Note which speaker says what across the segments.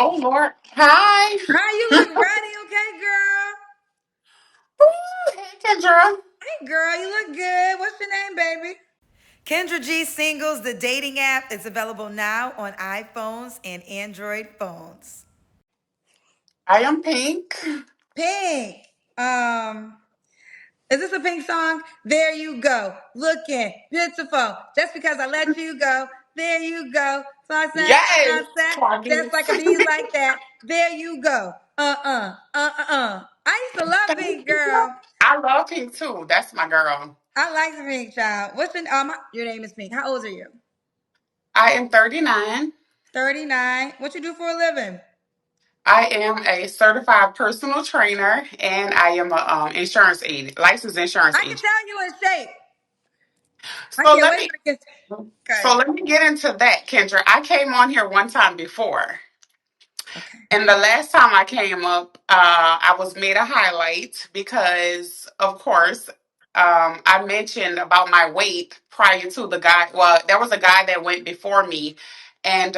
Speaker 1: Oh Lord. Hi.
Speaker 2: How you look ready, okay, girl?
Speaker 1: Ooh, hey Kendra.
Speaker 2: Hey, girl, you look good. What's your name, baby? Kendra G Singles, the dating app, is available now on iPhones and Android phones.
Speaker 1: I am Pink.
Speaker 2: Pink. Um, is this a Pink song? There you go. Looking beautiful. Just because I let you go. There you go. So
Speaker 1: Yes.
Speaker 2: I said,
Speaker 1: Clock
Speaker 2: just
Speaker 1: it.
Speaker 2: like a bee like that. There you go. I used to love
Speaker 1: Thank
Speaker 2: Pink,
Speaker 1: you.
Speaker 2: girl.
Speaker 1: I love Pink too. That's my girl.
Speaker 2: I like the Pink child. Your name is Pink. How old are you?
Speaker 1: I am 39.
Speaker 2: 39. What you do for a living?
Speaker 1: I am a certified personal trainer and I am a insurance agent, licensed insurance
Speaker 2: I can
Speaker 1: agent.
Speaker 2: tell you in shape. I
Speaker 1: So
Speaker 2: can't
Speaker 1: let
Speaker 2: wait
Speaker 1: me
Speaker 2: till it gets
Speaker 1: so
Speaker 2: okay.
Speaker 1: let me get into that, Kendra. I came on here one time before.
Speaker 2: Okay.
Speaker 1: And the last time I came up, I was made a highlight because, of course, I mentioned about my weight prior to the guy. Well, there was a guy that went before me, and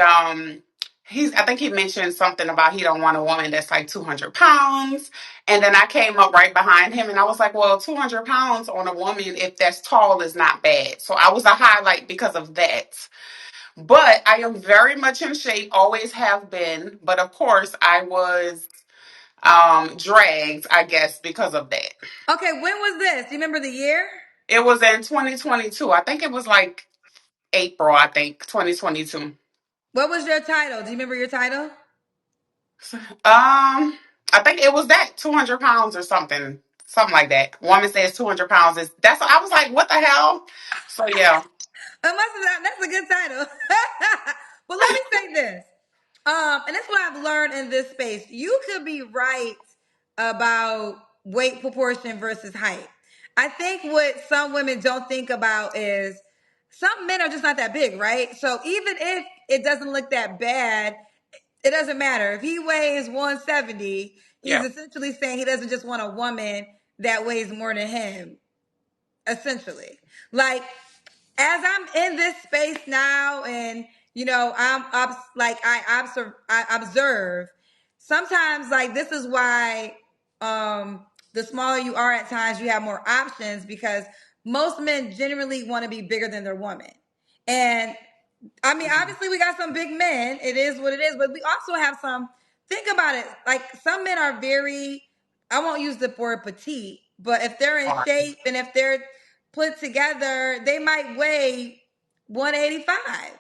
Speaker 1: I think he mentioned something about he don't want a woman that's like 200 pounds. And then I came up right behind him, and I was like, well, 200 pounds on a woman, if that's tall, is not bad. So I was a highlight because of that. But I am very much in shape, always have been. But of course, I was dragged, I guess, because of that.
Speaker 2: Okay, when was this? Do you remember the year?
Speaker 1: It was in 2022. I think it was like April, I think, 2022.
Speaker 2: What was your title? Do you remember your title?
Speaker 1: I think it was that 200 pounds or something, something like that. Woman says 200 pounds is that's. I was like, what the hell? So yeah,
Speaker 2: That's a good title. But let me say this. And that's what I've learned in this space. You could be right about weight proportion versus height. I think what some women don't think about is some men are just not that big, right? So even if it doesn't look that bad, it doesn't matter. If he weighs 170, he's
Speaker 1: yeah.
Speaker 2: essentially saying he doesn't just want a woman that weighs more than him, essentially. Like, as I'm in this space now, and I observe. Sometimes, like, this is why the smaller you are at times, you have more options because most men generally want to be bigger than their woman. And I mean,
Speaker 1: Mhm.
Speaker 2: obviously, we got some big men. It is what it is. But we also have some. Think about it. Like, some men are very. I won't use the word petite, but if they're in shape and if they're put together, they might weigh 185.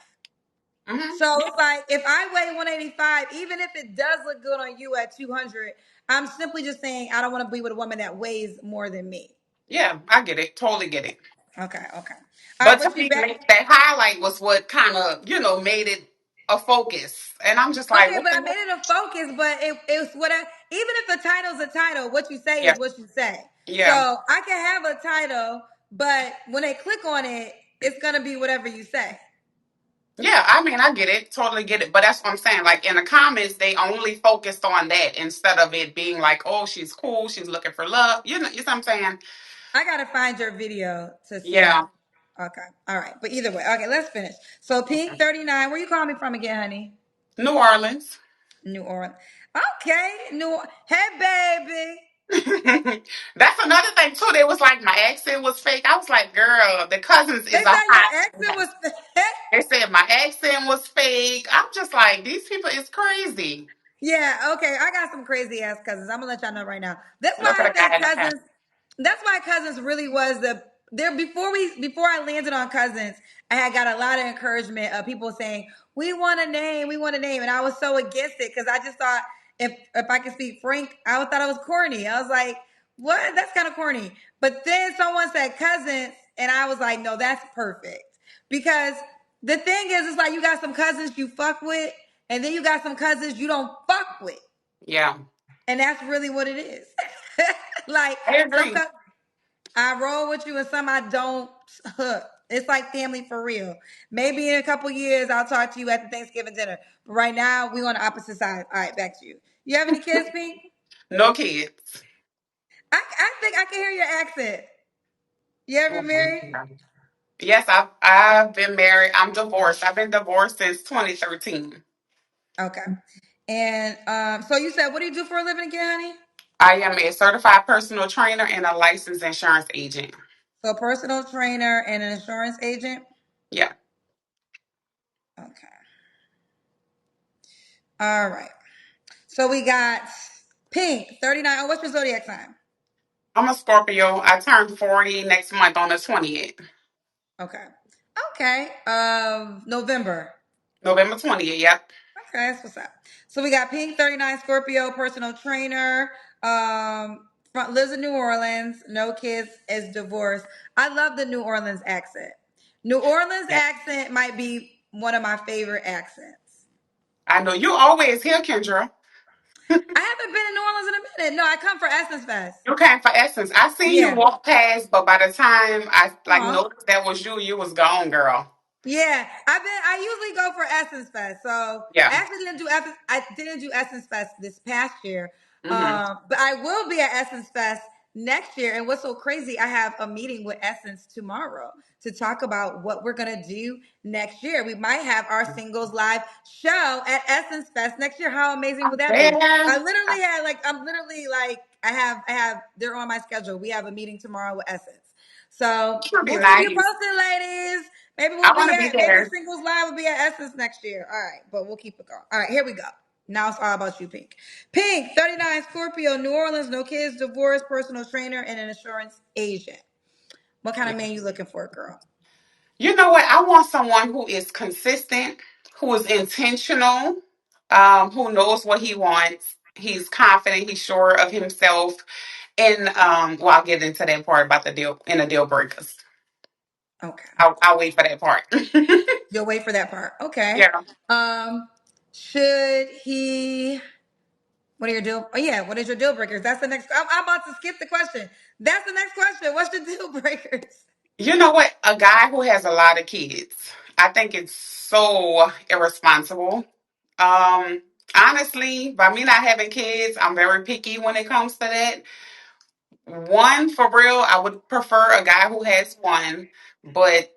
Speaker 1: Mhm.
Speaker 2: So
Speaker 1: Yeah,
Speaker 2: it's like if I weigh 185, even if it does look good on you at 200, I'm simply just saying I don't want to be with a woman that weighs more than me.
Speaker 1: yeah, I get it, totally get it.
Speaker 2: Okay, okay. All right,
Speaker 1: But to
Speaker 2: what you
Speaker 1: me,
Speaker 2: back?
Speaker 1: that highlight was what kind of, made it a focus. And I'm just like,
Speaker 2: Okay,
Speaker 1: what
Speaker 2: but
Speaker 1: the
Speaker 2: I
Speaker 1: hell?
Speaker 2: made it a focus, but it's what even if the title's a title, what you say
Speaker 1: Yeah,
Speaker 2: is what you say. So
Speaker 1: yeah,
Speaker 2: I can have a title, but when they click on it, it's gonna be whatever you say.
Speaker 1: yeah. I mean, I get it, totally get it. But that's what I'm saying. Like in the comments, they only focused on that instead of it being like, oh, she's cool, she's looking for love. You know what I'm saying?
Speaker 2: I gotta find your video to see.
Speaker 1: Yeah,
Speaker 2: Okay, all right. But either way, okay, let's finish. So Pink 39, where you calling me from again, honey?
Speaker 1: New Orleans.
Speaker 2: New Orleans. Okay, Hey, baby.
Speaker 1: That's another thing too. They was like my accent was fake. I was like, girl, the cousins
Speaker 2: They
Speaker 1: is a
Speaker 2: said your
Speaker 1: hot
Speaker 2: accent
Speaker 1: mess.
Speaker 2: was.
Speaker 1: They said my accent was fake. I'm just like, these people is crazy.
Speaker 2: Yeah, okay. I got some crazy ass cousins. I'm gonna let y'all know right now. That's
Speaker 1: Look
Speaker 2: why
Speaker 1: at
Speaker 2: I
Speaker 1: the guy
Speaker 2: think
Speaker 1: in the past.
Speaker 2: cousins. That's why cousins really was the there before I landed on cousins. I had got a lot of encouragement of people saying we want a name, and I was so against it because I just thought if I could speak Frank, I thought it was corny. I was like, what? That's kind of corny. But then someone said cousins, and I was like, no, that's perfect because the thing is, it's like you got some cousins you fuck with, and then you got some cousins you don't fuck with.
Speaker 1: Yeah,
Speaker 2: And that's really what it is. Like
Speaker 1: I
Speaker 2: some
Speaker 1: agree.
Speaker 2: I roll with you and some I don't. It's like family for real. Maybe in a couple years I'll talk to you at the Thanksgiving dinner. But right now we on the opposite side. All right, back to you. You have any kids, Pete?
Speaker 1: No kids.
Speaker 2: I think I can hear your accent. You ever married?
Speaker 1: Yes, I've been married. I'm divorced. I've been divorced since 2013.
Speaker 2: Okay. And so you said, what do you do for a living again, honey?
Speaker 1: I am a certified personal trainer and a licensed insurance agent.
Speaker 2: So a personal trainer and an insurance agent.
Speaker 1: Yeah.
Speaker 2: Okay. All right. So we got Pink, 39. Oh, what's your zodiac sign?
Speaker 1: I'm a Scorpio. I turn 40 next month on the 20th.
Speaker 2: Okay. Okay. November.
Speaker 1: November 20th, yep.
Speaker 2: Okay, that's what's up. So we got Pink, 39, Scorpio, personal trainer, lives in New Orleans, no kids, is divorced. I love the New Orleans accent. New Orleans
Speaker 1: Yeah.
Speaker 2: accent might be one of my favorite accents.
Speaker 1: I know you always here, Kendra.
Speaker 2: I haven't been in New Orleans in a minute. No, I come for Essence Fest.
Speaker 1: You came for Essence. I seen you
Speaker 2: Yeah.
Speaker 1: walk past, but by the time I like
Speaker 2: Aw.
Speaker 1: noticed that was you, you was gone, girl.
Speaker 2: Yeah, I usually go for Essence Fest. So I
Speaker 1: Yeah.
Speaker 2: actually didn't do Essence. I didn't do Essence Fest this past year,
Speaker 1: Hmm.
Speaker 2: but I will be at Essence Fest next year. And what's so crazy? I have a meeting with Essence tomorrow to talk about what we're gonna do next year. We might have our singles live show at Essence Fest next year. How amazing would that be?
Speaker 1: There.
Speaker 2: I'm literally like I have they're on my schedule. We have a meeting tomorrow with Essence. So
Speaker 1: Should be
Speaker 2: we'll keep you
Speaker 1: nice.
Speaker 2: posted, ladies.
Speaker 1: I want to be
Speaker 2: Maybe
Speaker 1: there.
Speaker 2: singles live will be at Essence next year. All right, but we'll keep it going. All right, here we go. Now it's all about you, Pink. Pink, 39, Scorpio, New Orleans, no kids, divorce, personal trainer, and an insurance agent. What kind of man you looking for, girl?
Speaker 1: You know what? I want someone who is consistent, who is intentional, who knows what he wants. He's confident. He's sure of himself. And well, I'll get into that part about the deal breakers.
Speaker 2: Okay.
Speaker 1: I'll wait for that part.
Speaker 2: You'll wait for that part. Okay.
Speaker 1: Yeah.
Speaker 2: Um, should he what are your deal? Oh yeah, what is your deal breakers? That's the next. I'm about to skip the question. That's the next question. What's your deal breakers?
Speaker 1: You know what? A guy who has a lot of kids. I think it's so irresponsible. Um, honestly, by me not having kids, I'm very picky when it comes to that. One, for real, I would prefer a guy who has one, but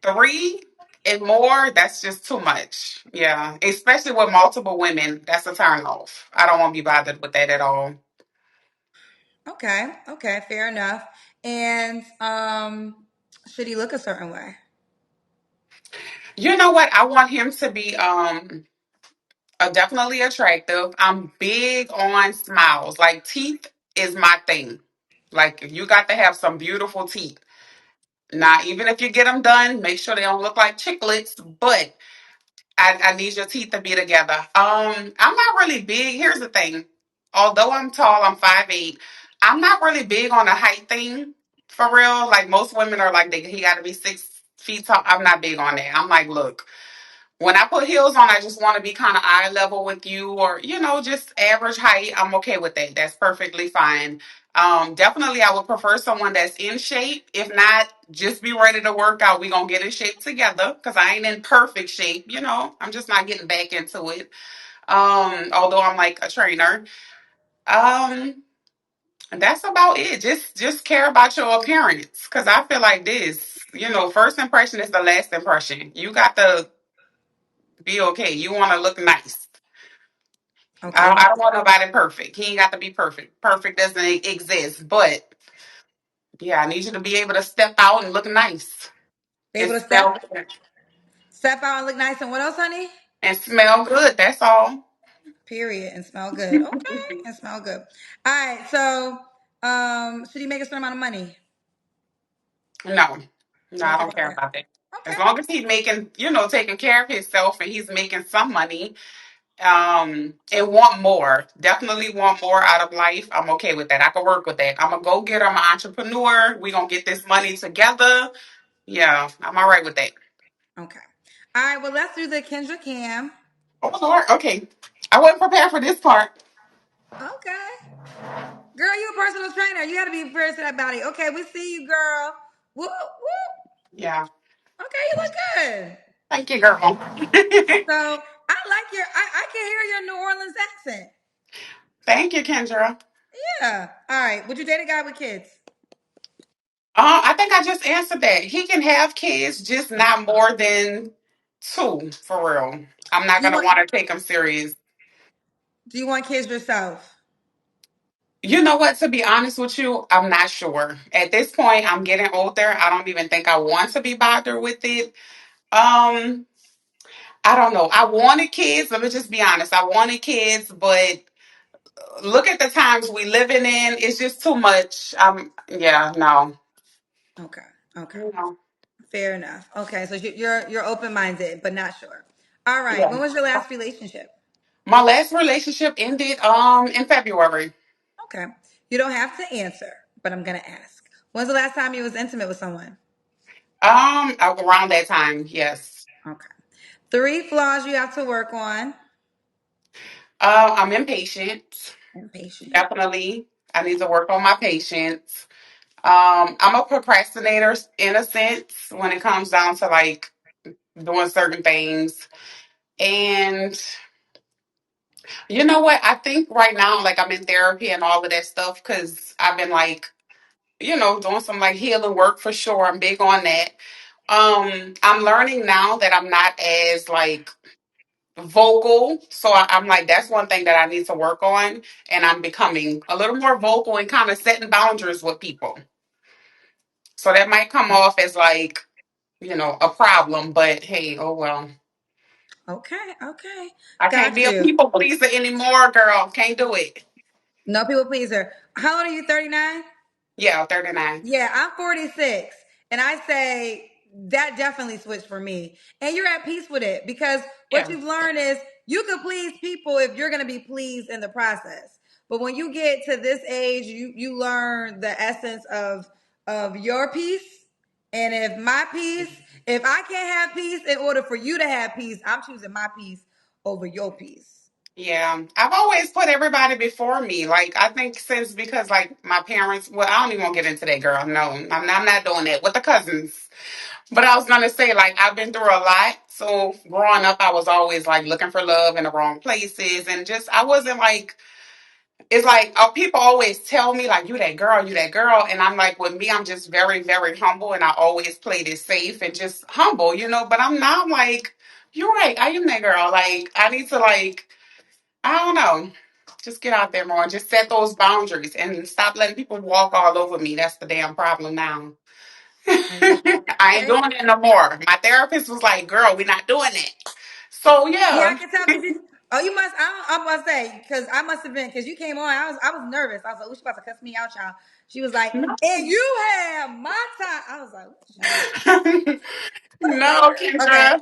Speaker 1: three and more, that's just too much. Yeah, especially with multiple women, that's a turn off. I don't want to be bothered with that at all.
Speaker 2: Okay, okay, fair enough. And should he look a certain way?
Speaker 1: You know what? I want him to be definitely attractive. I'm big on smiles. Like teeth is my thing. Like you got to have some beautiful teeth. Now, even if you get them done, make sure they don't look like chiclets. But I need your teeth to be together. I'm not really big. Here's the thing. Although I'm tall, I'm 5'8". I'm not really big on the height thing. For real. Like most women are like he got to be 6 feet tall. I'm not big on that. I'm like, look. When I put heels on, I just want to be kind of eye level with you, or just average height. I'm okay with that. That's perfectly fine. Definitely, I would prefer someone that's in shape. If not, just be ready to work out. We gonna get in shape together because I ain't in perfect shape. I'm just not getting back into it. Although I'm like a trainer. Um, that's about it. Just care about your appearance because I feel like this. First impression is the last impression. You got to be okay. You want to look nice.
Speaker 2: Okay,
Speaker 1: I don't want nobody perfect. He ain't got to be perfect. Perfect doesn't exist. But yeah, I need you to be able to step out and look nice
Speaker 2: be
Speaker 1: and
Speaker 2: able to step
Speaker 1: smell good.
Speaker 2: step out and look nice. And what else, honey?
Speaker 1: And smell good. That's all.
Speaker 2: Period. And smell good. Okay, and smell good. All right. So, should he make a certain amount of money?
Speaker 1: No, no,
Speaker 2: You
Speaker 1: I
Speaker 2: don't care
Speaker 1: don't
Speaker 2: about
Speaker 1: care
Speaker 2: that.
Speaker 1: about that. As
Speaker 2: Okay.
Speaker 1: long as he's making, taking care of himself and he's making some money, and want more, definitely want more out of life. I'm okay with that. I can work with that. I'm a go getter. I'm an entrepreneur. We gonna get this money together. Yeah, I'm all right with that.
Speaker 2: Okay. All right. Well, let's do the Kendra Cam.
Speaker 1: Oh Lord, okay. I wasn't prepared for this part.
Speaker 2: Okay. Girl, you a personal trainer. You got to be prepared to that body. Okay, we see you, girl. Whoop, whoop.
Speaker 1: Yeah.
Speaker 2: Okay, you look good.
Speaker 1: Thank you, girl.
Speaker 2: So I can hear your New Orleans accent.
Speaker 1: Thank you, Kendra.
Speaker 2: Yeah. All right. Would you date a guy with kids?
Speaker 1: I think I just answered that. He can have kids, just not more than two, for real. I'm not
Speaker 2: Do you
Speaker 1: gonna
Speaker 2: want
Speaker 1: want to take them serious.
Speaker 2: do you want kids yourself?
Speaker 1: You know what? To be honest with you, I'm not sure. At this point, I'm getting older. I don't even think I want to be bothered with it. Um, I don't know. I wanted kids. Let me just be honest. I wanted kids, but look at the times we living in. It's just too much. Yeah, no.
Speaker 2: Okay. Okay.
Speaker 1: You know,
Speaker 2: Fair enough. Okay, so you're open minded, but not sure. All right.
Speaker 1: yeah.
Speaker 2: When was your last relationship?
Speaker 1: My last relationship ended in February.
Speaker 2: Okay. You don't have to answer, but I'm gonna ask. When's the last time you was intimate with someone?
Speaker 1: Around that time, yes.
Speaker 2: Okay. Three flaws you have to work on.
Speaker 1: I'm impatient.
Speaker 2: Impatient.
Speaker 1: Definitely, I need to work on my patience. I'm a procrastinator in a sense when it comes down to like doing certain things. And you know what? I think right now, like I'm in therapy and all of that stuff because I've been like, doing some like healing work for sure. I'm big on that. I'm learning now that I'm not as like vocal. So I'm like, that's one thing that I need to work on. And I'm becoming a little more vocal and kind of setting boundaries with people. So that might come off as like, a problem, but hey, oh well.
Speaker 2: Okay, okay.
Speaker 1: I can't
Speaker 2: Got
Speaker 1: be a
Speaker 2: you.
Speaker 1: people pleaser anymore, girl. Can't do it.
Speaker 2: No people pleaser. How old are you? 39?
Speaker 1: Yeah, 39.
Speaker 2: Yeah, I'm 46. And I say that definitely switched for me. And you're at peace with it because what
Speaker 1: Yeah.
Speaker 2: you've learned is you can please people if you're going to be pleased in the process. But when you get to this age, you learn the essence of your peace. And if I can't have peace in order for you to have peace, I'm choosing my peace over your peace.
Speaker 1: Yeah. I've always put everybody before me. Like, I think since because, like, my parents, well, I don't even want to get into that, girl. No, I'm not doing that with the cousins. But I was going to say, like, I've been through a lot. So growing up, I was always, like, looking for love in the wrong places. And just, I wasn't like, it's like people always tell me like you that girl, and I'm like with me I'm just very very humble and I always played it safe and just humble, but I'm not like you're right, I am that girl, like I need to like I don't know, just get out there more and just set those boundaries and stop letting people walk all over me. That's the damn problem now. I ain't
Speaker 2: Okay.
Speaker 1: doing it no more. My therapist was like, girl, we're not doing it. So
Speaker 2: Yeah, I
Speaker 1: yeah.
Speaker 2: can tell because you. Oh, you must. I must say because I must have been because you came on. I was nervous. I was like, "Oh, she about to cuss me out, child." She was like, "And you have my time." I was like, "What the child?"
Speaker 1: No,
Speaker 2: Okay.
Speaker 1: Kendra.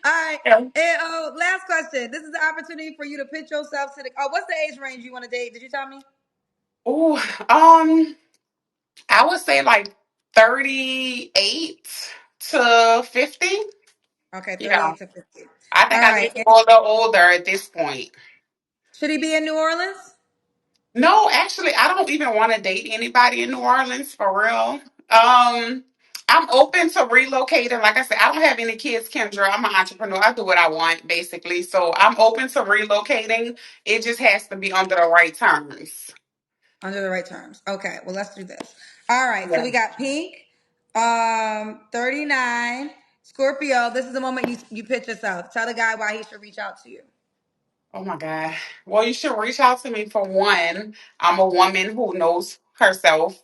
Speaker 2: All right.
Speaker 1: Yeah.
Speaker 2: And last question. This is the opportunity for you to pitch yourself to the. Oh, what's the age range you want to date? Did you tell me?
Speaker 1: Ooh, I would say like 38 to 50.
Speaker 2: Okay,
Speaker 1: Yeah.
Speaker 2: 38 to 50.
Speaker 1: I
Speaker 2: All
Speaker 1: think I
Speaker 2: right.
Speaker 1: need to
Speaker 2: And
Speaker 1: go a little older at this point.
Speaker 2: should he be in New Orleans?
Speaker 1: No, actually, I don't even want to date anybody in New Orleans for real. Um, I'm open to relocating. Like I said, I don't have any kids, Kendra. I'm an entrepreneur. I do what I want, basically. So I'm open to relocating. It just has to be under the right terms.
Speaker 2: Under the right terms. Okay, well let's do this. All right, so
Speaker 1: Yeah.
Speaker 2: we got Pink, 39, Scorpio. This is the moment you pitch yourself. Tell the guy why he should reach out to you.
Speaker 1: Oh my God. Well, you should reach out to me for one. I'm a woman who knows herself.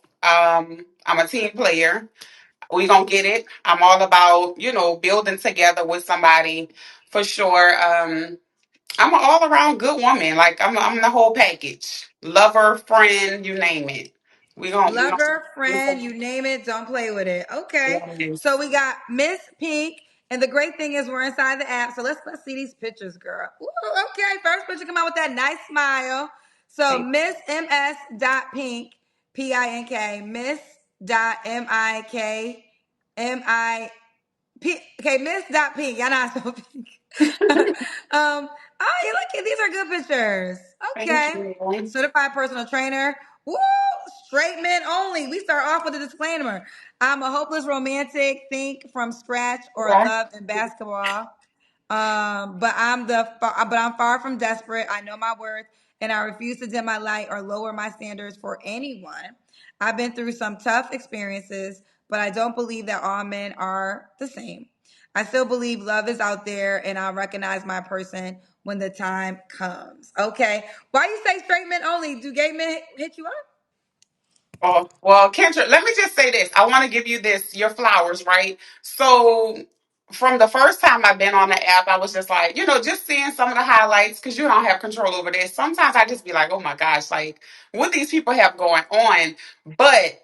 Speaker 1: I'm a team player. We gonna get it. I'm all about, building together with somebody for sure. I'm an all around good woman. Like I'm the whole package. Lover, friend, you name it. We
Speaker 2: Lover,
Speaker 1: gonna
Speaker 2: friend, you name it, don't play with it. Okay.
Speaker 1: yes.
Speaker 2: So we got Miss Pink. And the great thing is we're inside the app. So let's see these pictures, girl. Ooh, okay. First picture come out with that nice smile. So
Speaker 1: Thank
Speaker 2: Miss MS dot Pink, Pink, Miss dot okay, Miss Dot Pink. Y'all not so pink. Oh, you look at these are good pictures.
Speaker 1: thank
Speaker 2: Okay.
Speaker 1: you.
Speaker 2: Certified personal trainer. Woo! Straight men only. We start off with a disclaimer. I'm a hopeless romantic, think from scratch or
Speaker 1: Right.
Speaker 2: love in basketball. But I'm far from desperate. I know my worth, and I refuse to dim my light or lower my standards for anyone. I've been through some tough experiences, but I don't believe that all men are the same. I still believe love is out there, and I'll recognize my person when the time comes. Okay. Why you say straight men only? Do gay men hit you up?
Speaker 1: Oh, well, Kendra, let me just say this. I want to give you this, your flowers, right? So, from the first time I've been on the app, I was just like, just seeing some of the highlights because you don't have control over this. Sometimes I just be like, oh my gosh, like what these people have going on. But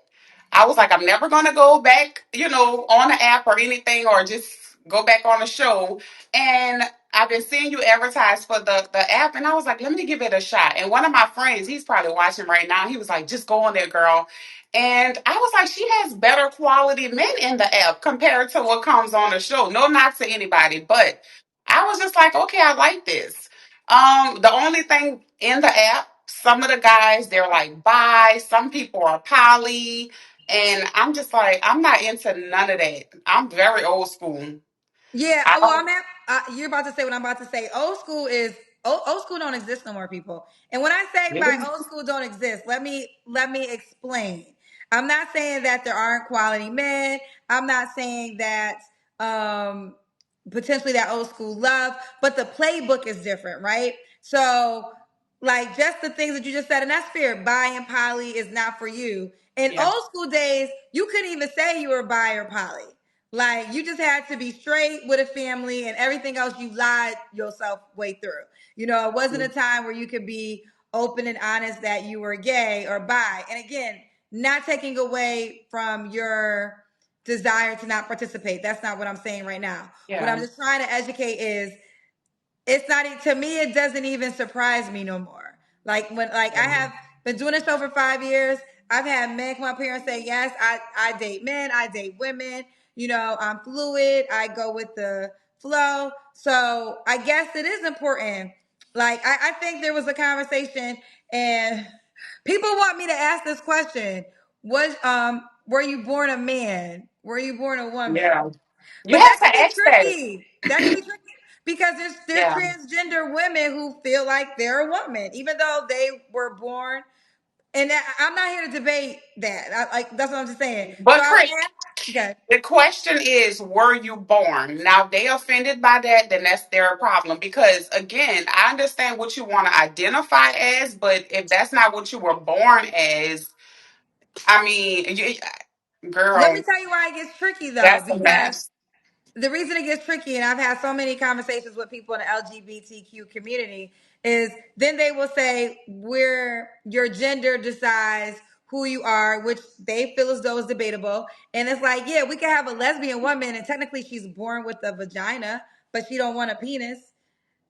Speaker 1: I was like, I'm never going to go back, on the app or anything, or just go back on the show. And I've been seeing you advertise for the app, and I was like, let me give it a shot. And one of my friends, he's probably watching right now, he was like, just go on there, girl. And I was like, she has better quality men in the app compared to what comes on the show. No knock to anybody, but I was just like, okay, I like this. The only thing in the app, some of the guys, they're like bi, some people are poly, and I'm just like, I'm not into none of that. I'm very old school.
Speaker 2: Yeah,
Speaker 1: I
Speaker 2: well,
Speaker 1: don't.
Speaker 2: you're about to say what I'm about to say. Old school don't exist no more, people. And when I say my
Speaker 1: Really?
Speaker 2: old school don't exist, let me explain. I'm not saying that there aren't quality men. I'm not saying that um potentially that old school love, but the playbook is different, right? So, like just the things that you just said, and that's fair. Bi and poly is not for you. In
Speaker 1: Yeah.
Speaker 2: old school days, you couldn't even say you were bi or poly. Like you just had to be straight with a family and everything else you lied yourself way through. It wasn't a time where you could be open and honest that you were gay or bi. And again, not taking away from your desire to not participate. That's not what I'm saying right now. What I'm
Speaker 1: Yeah.
Speaker 2: just trying to educate is it's not to me it doesn't even surprise me no more. Like I have been doing this over 5 years. I've had men come up here and say, yes, I date men, I date women, I'm fluid, I go with the flow. So I guess it is important. Like I think there was a conversation and people want me to ask this question. Were you born a man? Were you born a woman?
Speaker 1: Yeah. You
Speaker 2: But that
Speaker 1: have
Speaker 2: can
Speaker 1: to
Speaker 2: be
Speaker 1: ask that.
Speaker 2: tricky. That can be tricky because there's
Speaker 1: Yeah.
Speaker 2: transgender women who feel like they're a woman, even though they were born. And I'm not here to debate that. Like that's what I'm just saying. So
Speaker 1: But
Speaker 2: I would
Speaker 1: Chris,
Speaker 2: ask. Okay,
Speaker 1: the question is, were you born? Now, if they offended by that, then that's their problem. Because again, I understand what you want to identify as, but if that's not what you were born as, I mean,
Speaker 2: let me
Speaker 1: girl,
Speaker 2: tell you why it gets tricky though,
Speaker 1: that's a
Speaker 2: because
Speaker 1: mess.
Speaker 2: the reason it gets tricky, and I've had so many conversations with people in the LGBTQ community, is then they will say where your gender decides who you are, which they feel as though is debatable. And it's like, yeah, we can have a lesbian woman, and technically she's born with a vagina, but she don't want a penis.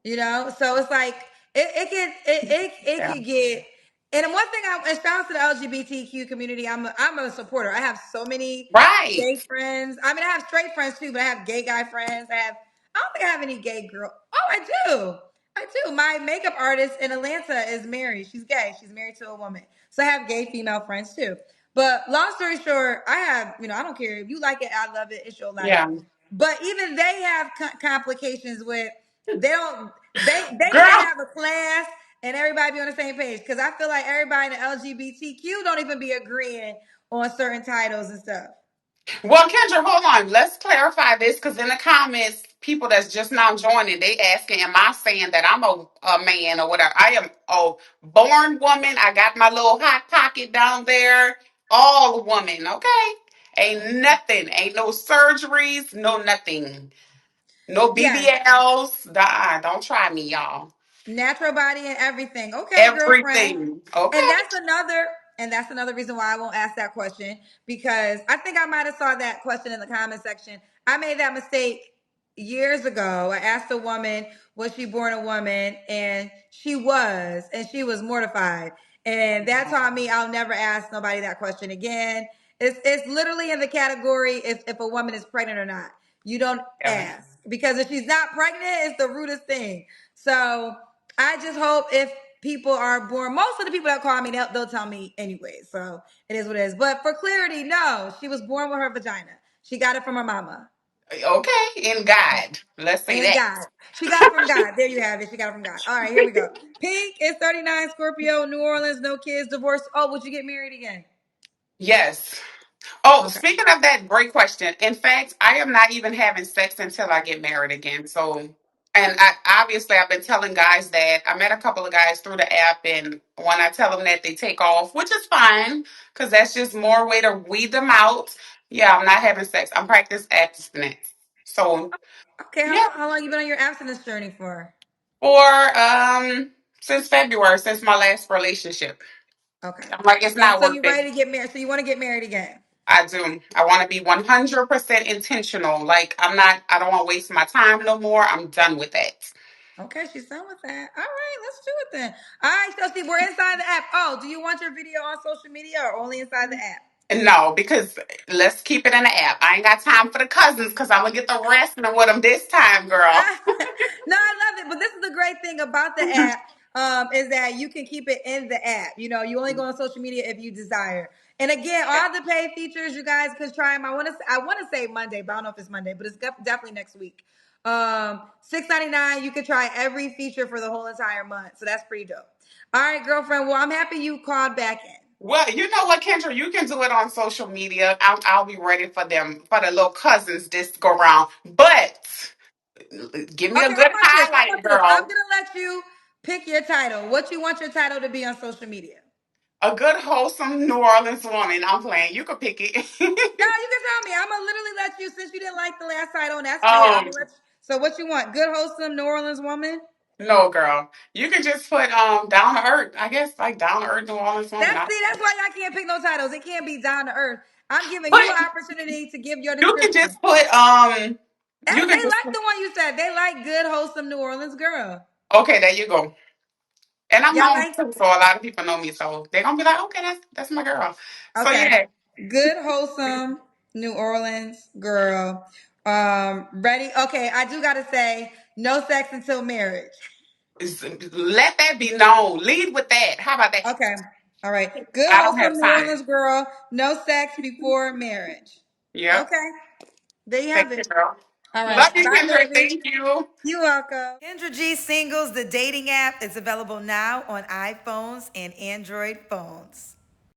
Speaker 2: So it's like it
Speaker 1: Yeah.
Speaker 2: could get. And one thing, and shout out to the LGBTQ community. I'm a supporter. I have so many
Speaker 1: Right.
Speaker 2: gay friends. I mean, I have straight friends too, but I have gay guy friends. I don't think I have any gay girl. Oh, I do. I do. My makeup artist in Atlanta is married. She's gay. She's married to a woman. So I have gay female friends too. But long story short, I have, I don't care if you like it, I love it. It's your life.
Speaker 1: Yeah.
Speaker 2: But even they have complications with they don't they can't
Speaker 1: Girl.
Speaker 2: have a class and everybody be on the same page because I feel like everybody in the LGBTQ don't even be agreeing on certain titles and stuff.
Speaker 1: Well, Kendra, hold on. Let's clarify this because in the comments, people that's just now joining, they asking, am I saying that I'm a man or whatever? I am a born woman. I got my little hot pocket down there. All woman, okay? Ain't nothing. Ain't no surgeries, no nothing. No
Speaker 2: Yes,
Speaker 1: BBLs. Don't try me, y'all.
Speaker 2: natural body and everything. Okay, girlfriend.
Speaker 1: Everything. Okay.
Speaker 2: And that's another reason why I won't ask that question because I think I might have saw that question in the comment section. I made that mistake years ago. I asked a woman, was she born a woman? And she was mortified. And that taught me I'll never ask nobody that question again. It's literally in the category if a woman is pregnant or not. You don't
Speaker 1: Yeah.
Speaker 2: ask because if she's not pregnant, it's the rudest thing. So I just hope if people are born, most of the people that call me, they'll tell me anyway. So it is what it is. But for clarity, no, she was born with her vagina. She got it from her mama.
Speaker 1: Okay. In God. Let's say
Speaker 2: And
Speaker 1: that.
Speaker 2: God. She got it from God. There you have it. She got it from God. All right, here we go. Pink is 39, Scorpio, New Orleans, no kids, divorced. Oh, would you get married again?
Speaker 1: Yes. Oh,
Speaker 2: Okay.
Speaker 1: speaking of that, great question. In fact, I am not even having sex until I get married again. So, and I've been telling guys that I met a couple of guys through the app, and when I tell them that, they take off, which is fine because that's just more way to weed them out. Yeah, I'm not having sex. I'm practice abstinence. So,
Speaker 2: Okay.
Speaker 1: yeah,
Speaker 2: How long you been on your abstinence journey for?
Speaker 1: for since February, since my last relationship,
Speaker 2: Okay.
Speaker 1: I'm like, it's
Speaker 2: And
Speaker 1: not
Speaker 2: so
Speaker 1: worth
Speaker 2: you
Speaker 1: it.
Speaker 2: ready to get married? So you want to get married again?
Speaker 1: I do. I want to be 100% intentional. Like, I don't want to waste my time no more. I'm done with that.
Speaker 2: Okay, she's done with that. All right, let's do it then. All right, so see, we're inside the app. Oh, do you want your video on social media or only inside the app?
Speaker 1: No, because let's keep it in the app. I ain't got time for the cousins because I'm going to get the wrestling with them this time, girl.
Speaker 2: No, I love it. But this is the great thing about the app is that you can keep it in the app. You know, you only go on social media if you desire. And again, all the paid features you guys can try them. I want to say Monday, but I don't know if it's Monday, but it's definitely next week. 6.99. You can try every feature for the whole entire month. So that's pretty dope. All right, girlfriend. Well, I'm happy you called back in.
Speaker 1: Well, you know what, Kendra? You can do it on social media. I'll be ready for them, for the little cousins this go round. But give me a
Speaker 2: Okay, how
Speaker 1: good
Speaker 2: about this? How
Speaker 1: highlight,
Speaker 2: about this? I'm
Speaker 1: girl.
Speaker 2: gonna let you pick your title. What you want your title to be on social media?
Speaker 1: A good, wholesome New Orleans woman. I'm playing. You can pick it.
Speaker 2: No, you can tell me. I'm gonna literally let you. Since you didn't like the last title, and that's fair. I'm
Speaker 1: um,
Speaker 2: gonna let you. So, what you want? Good, wholesome New Orleans woman.
Speaker 1: No, girl. You can just put down to earth. I guess like down to earth New Orleans woman.
Speaker 2: That's why I can't pick no titles. It can't be down to earth. I'm giving you
Speaker 1: But
Speaker 2: an opportunity to give your
Speaker 1: you can
Speaker 2: description.
Speaker 1: just put you
Speaker 2: They
Speaker 1: can just
Speaker 2: like the one you said. They like good, wholesome New Orleans girl.
Speaker 1: okay, there you go. And I'm
Speaker 2: Y'all
Speaker 1: known
Speaker 2: like
Speaker 1: too, so a lot of people know me, so they're gonna be like, okay, that's my girl. So
Speaker 2: okay.
Speaker 1: yeah,
Speaker 2: Good, wholesome New Orleans girl. Ready? Okay, I do gotta say, no sex until marriage.
Speaker 1: let that be known. Lead with that. How about that?
Speaker 2: Okay. All right. Good,
Speaker 1: I don't
Speaker 2: wholesome
Speaker 1: have
Speaker 2: New
Speaker 1: time.
Speaker 2: Orleans girl. No sex before marriage.
Speaker 1: Yep.
Speaker 2: Okay. There you
Speaker 1: Thank
Speaker 2: have
Speaker 1: you,
Speaker 2: it.
Speaker 1: girl.
Speaker 2: All right.
Speaker 1: Love you,
Speaker 2: Bye,
Speaker 1: Kendra.
Speaker 2: baby.
Speaker 1: Thank you.
Speaker 2: You're welcome. Kendra G Singles, the dating app, is available now on iPhones and Android phones.